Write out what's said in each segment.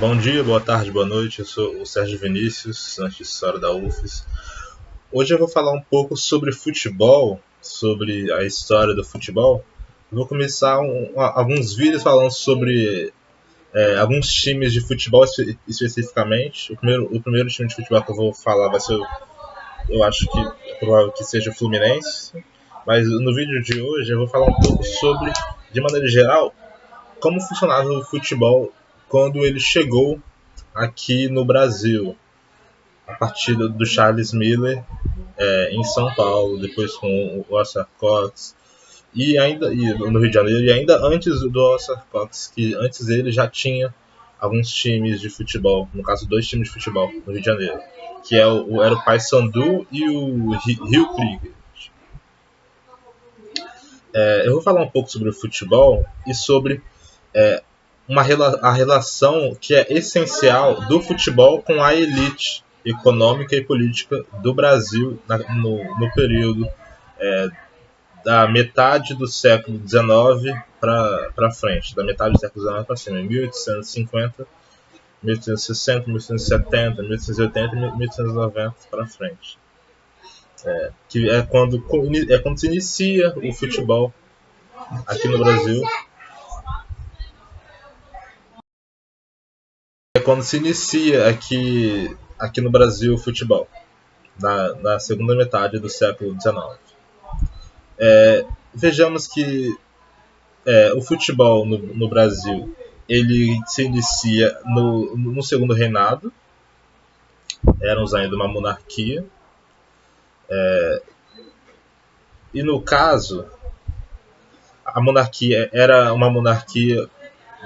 Bom dia, boa tarde, boa noite. Eu sou o Sérgio Vinícius, estudante de História da UFES. Hoje eu vou falar um pouco sobre futebol, sobre a história do futebol. Eu vou começar alguns vídeos falando sobre alguns times de futebol especificamente. O primeiro time de futebol que eu vou falar vai ser, eu acho que é provável que seja o Fluminense. Mas no vídeo de hoje eu vou falar um pouco sobre, de maneira geral, como funcionava o futebol quando ele chegou aqui no Brasil, a partir do Charles Miller em São Paulo, depois com o Oscar Cox, e no Rio de Janeiro, e ainda antes do Oscar Cox, que antes dele já tinha alguns times de futebol, no caso dois times de futebol no Rio de Janeiro, que era o Paysandu e o Rio Cricket. Eu vou falar um pouco sobre o futebol e sobre é, a relação que é essencial do futebol com a elite econômica e política do Brasil no período é, da metade do século XIX para frente, da metade do século XIX para cima, em 1850, 1860, 1870, 1880 e 1890 para frente. Que é quando se inicia o futebol aqui no Brasil. É quando se inicia aqui no Brasil o futebol, na segunda metade do século XIX. Vejamos que o futebol no Brasil ele se inicia no segundo reinado, éramos ainda uma monarquia, e no caso, a monarquia era uma monarquia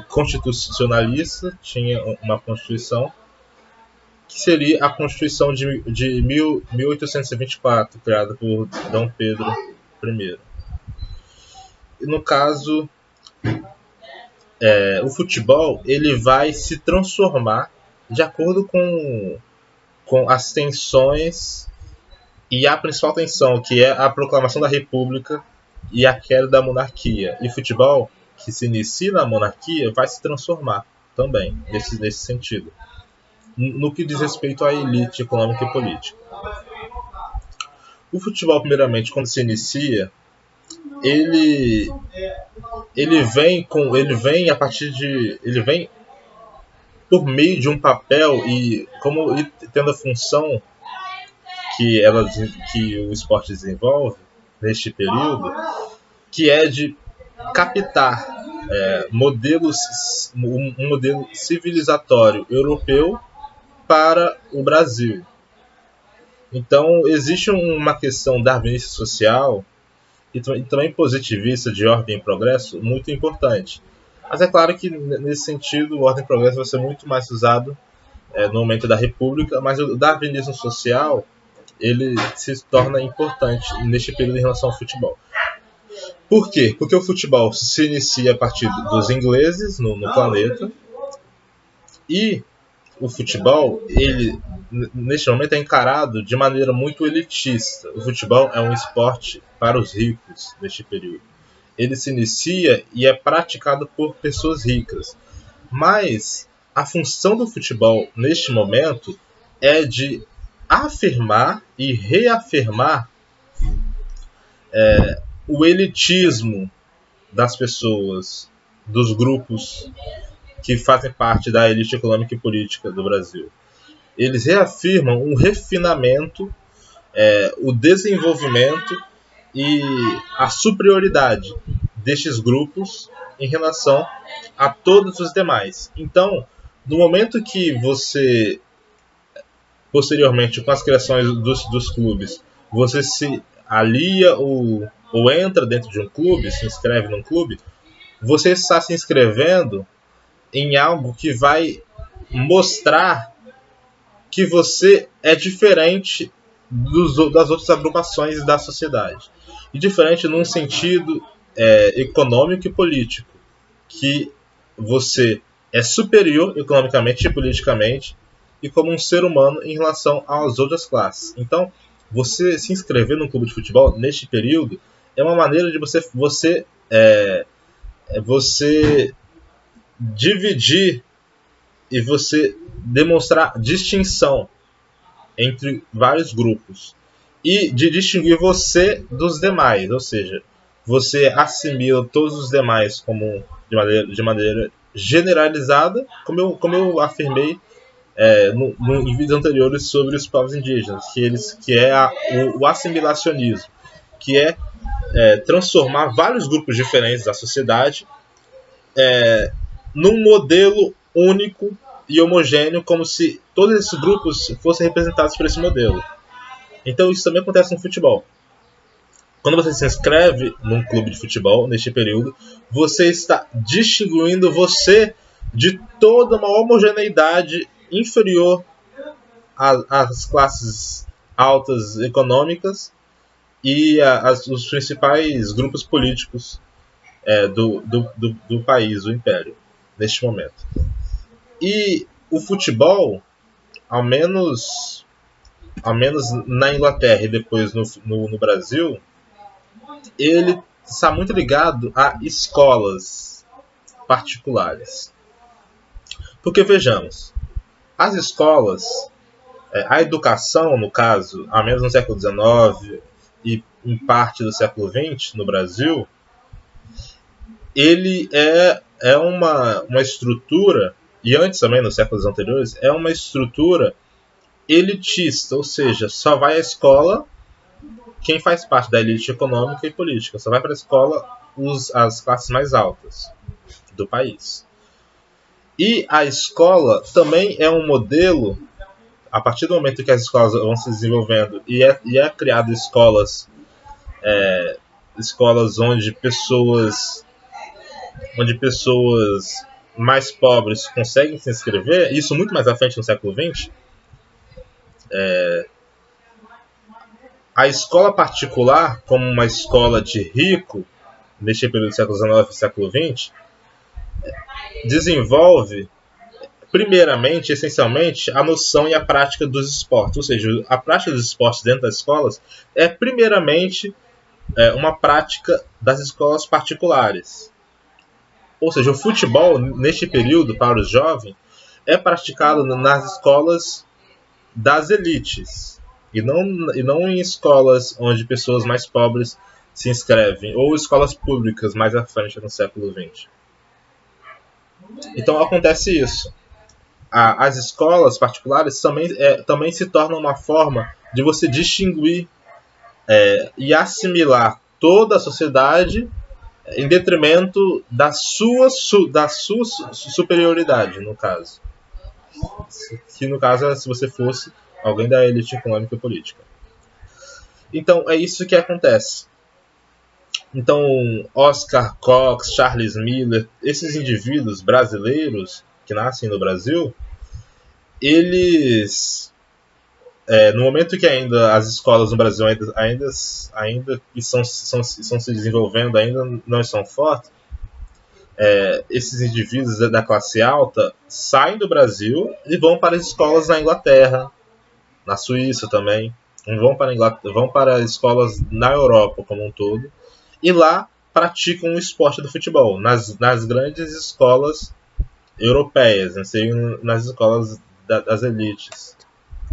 constitucionalista, tinha uma constituição, que seria a Constituição de 1824, criada por Dom Pedro I. E no caso, o futebol ele vai se transformar de acordo com as tensões e a principal tensão, que é a proclamação da República e a queda da monarquia. E o futebol, que se inicia na monarquia, vai se transformar também, nesse sentido, no que diz respeito à elite econômica e política. O futebol, primeiramente, quando se inicia, ele ele vem por meio de um papel e tendo a função que o esporte desenvolve neste período, que é de captar um modelo civilizatório europeu para o Brasil. Então existe uma questão darwinista social e também positivista de ordem e progresso muito importante. Mas é claro que nesse sentido o ordem e progresso vai ser muito mais usado no momento da República, mas o darwinismo social ele se torna importante neste período em relação ao futebol. Por quê? Porque o futebol se inicia a partir dos ingleses no planeta e o futebol, ele neste momento é encarado de maneira muito elitista. O futebol é um esporte para os ricos neste período. Ele se inicia e é praticado por pessoas ricas. Mas a função do futebol neste momento é de afirmar e reafirmar o elitismo das pessoas, dos grupos que fazem parte da elite econômica e política do Brasil. Eles reafirmam um refinamento, o desenvolvimento e a superioridade destes grupos em relação a todos os demais. Então, no momento que você, posteriormente, com as criações dos clubes, você se alia ou entra dentro de um clube, se inscreve num clube, você está se inscrevendo em algo que vai mostrar que você é diferente das outras agrupações da sociedade. E diferente num sentido econômico e político, que você é superior economicamente e politicamente e como um ser humano em relação às outras classes. Então, você se inscrever num clube de futebol neste período é uma maneira de você dividir e você demonstrar distinção entre vários grupos e de distinguir você dos demais, ou seja, você assimila todos os demais como de maneira generalizada, como eu afirmei em vídeos anteriores sobre os povos indígenas, que é o assimilacionismo, que é transformar vários grupos diferentes da sociedade num modelo único e homogêneo, como se todos esses grupos fossem representados por esse modelo. Então isso também acontece no futebol. Quando você se inscreve num clube de futebol, neste período, você está distinguindo você de toda uma homogeneidade inferior às classes altas econômicas e os principais grupos políticos do país, do império, neste momento. E o futebol, ao menos na Inglaterra e depois no Brasil, ele está muito ligado a escolas particulares. Porque, vejamos, as escolas, a educação, no caso, ao menos no século XIX e em parte do século XX no Brasil, ele é uma estrutura, e antes também, nos séculos anteriores, é uma estrutura elitista, ou seja, só vai à escola quem faz parte da elite econômica e política, só vai para a escola as classes mais altas do país. E a escola também é um modelo, a partir do momento que as escolas vão se desenvolvendo e é criado escolas onde pessoas mais pobres conseguem se inscrever, isso muito mais à frente no século XX, a escola particular, como uma escola de rico, neste período do século XIX e século XX, desenvolve, primeiramente, essencialmente, a noção e a prática dos esportes. Ou seja, a prática dos esportes dentro das escolas é, primeiramente, uma prática das escolas particulares. Ou seja, o futebol, neste período, para os jovens, é praticado nas escolas das elites. E não em escolas onde pessoas mais pobres se inscrevem, ou escolas públicas mais à frente no século XX. Então acontece isso. As escolas particulares também se tornam uma forma de você distinguir e assimilar toda a sociedade em detrimento da sua superioridade, no caso. Que no caso é se você fosse alguém da elite econômica e política. Então é isso que acontece. Então Oscar Cox, Charles Miller, esses indivíduos brasileiros que nascem no Brasil, eles no momento que ainda as escolas no Brasil ainda estão se desenvolvendo, ainda não estão fortes, esses indivíduos da classe alta saem do Brasil e vão para as escolas na Inglaterra, na Suíça também, vão para escolas na Europa como um todo, e lá praticam o esporte do futebol, nas grandes escolas europeias, nas escolas das elites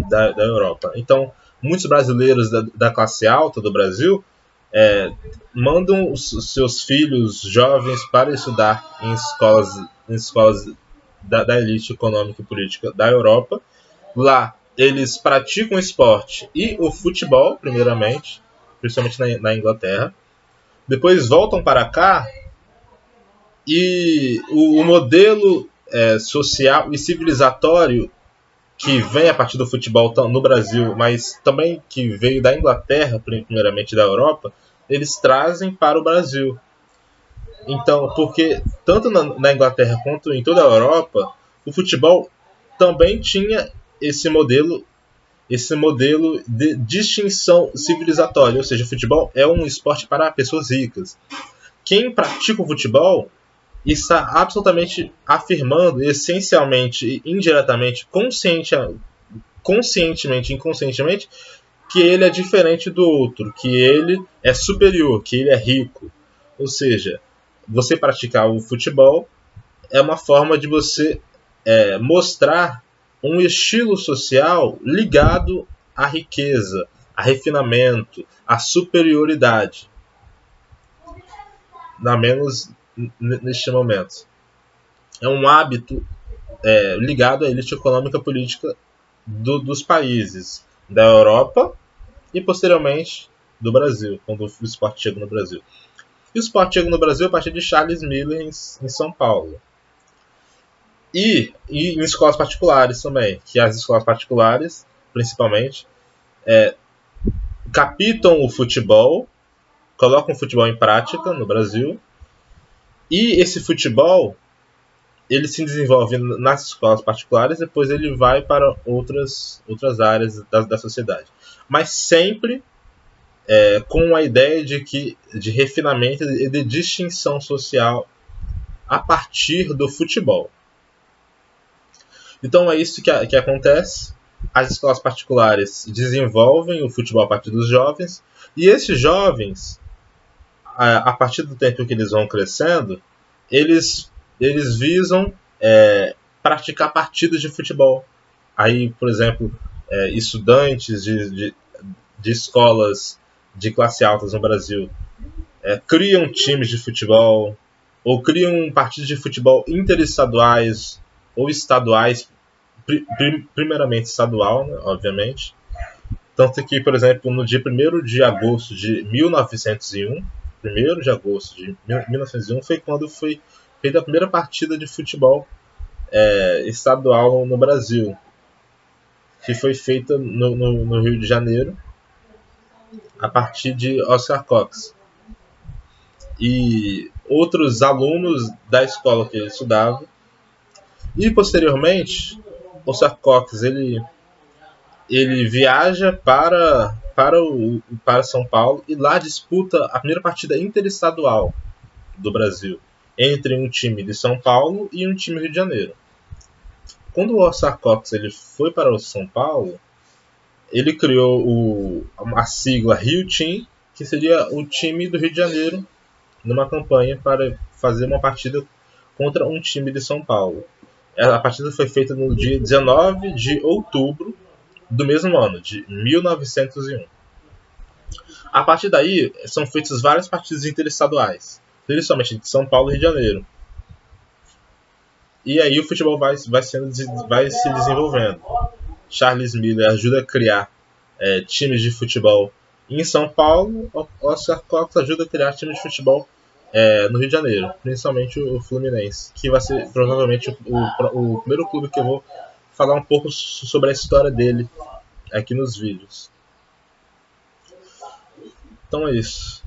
da Europa. Então, muitos brasileiros da classe alta do Brasil mandam os seus filhos jovens para estudar em escolas da elite econômica e política da Europa. Lá eles praticam esporte e o futebol, primeiramente, principalmente na Inglaterra. Depois voltam para cá e o modelo social e civilizatório que vem a partir do futebol no Brasil, mas também que veio da Inglaterra, primeiramente da Europa, eles trazem para o Brasil. Então, porque tanto na Inglaterra quanto em toda a Europa, o futebol também tinha esse modelo de distinção civilizatória, ou seja, o futebol é um esporte para pessoas ricas. Quem pratica o futebol está absolutamente afirmando, essencialmente, indiretamente, conscientemente, inconscientemente, que ele é diferente do outro, que ele é superior, que ele é rico. Ou seja, você praticar o futebol é uma forma de você mostrar um estilo social ligado à riqueza, a refinamento, a superioridade. Na menos neste momento. É um hábito ligado à elite econômica política dos países da Europa e posteriormente do Brasil, quando o esporte chega no Brasil. E o esporte chega no Brasil a partir de Charles Miller em São Paulo. E em escolas particulares também, que as escolas particulares, principalmente, captam o futebol, colocam o futebol em prática no Brasil, e esse futebol ele se desenvolve nas escolas particulares, depois ele vai para outras áreas da sociedade. Mas sempre com a ideia de refinamento e de distinção social a partir do futebol. Então é isso que acontece. As escolas particulares desenvolvem o futebol a partir dos jovens, e esses jovens, a partir do tempo que eles vão crescendo, eles visam praticar partidas de futebol. Aí, por exemplo, estudantes de escolas de classe alta no Brasil criam times de futebol, ou criam partidas de futebol interestaduais ou estaduais, primeiramente estadual, né, obviamente. Tanto que, por exemplo, no dia 1º de agosto de 1901, 1º de agosto de 1901 foi quando foi feita a primeira partida de futebol estadual no Brasil, que foi feita no Rio de Janeiro, a partir de Oscar Cox. E outros alunos da escola que ele estudava. E, posteriormente, Oscar Cox ele viaja para São Paulo e lá disputa a primeira partida interestadual do Brasil entre um time de São Paulo e um time do Rio de Janeiro. Quando o Oscar Cox ele foi para o São Paulo, ele criou a sigla Rio Team, que seria o time do Rio de Janeiro, numa campanha para fazer uma partida contra um time de São Paulo. A partida foi feita no dia 19 de outubro do mesmo ano, de 1901. A partir daí, são feitas várias partidas interestaduais, principalmente de São Paulo e Rio de Janeiro. E aí o futebol vai se desenvolvendo. Charles Miller ajuda a criar times de futebol em São Paulo. Oscar Cox ajuda a criar times de futebol no Rio de Janeiro, principalmente o Fluminense, que vai ser provavelmente o primeiro clube que eu vou falar um pouco sobre a história dele aqui nos vídeos. Então é isso.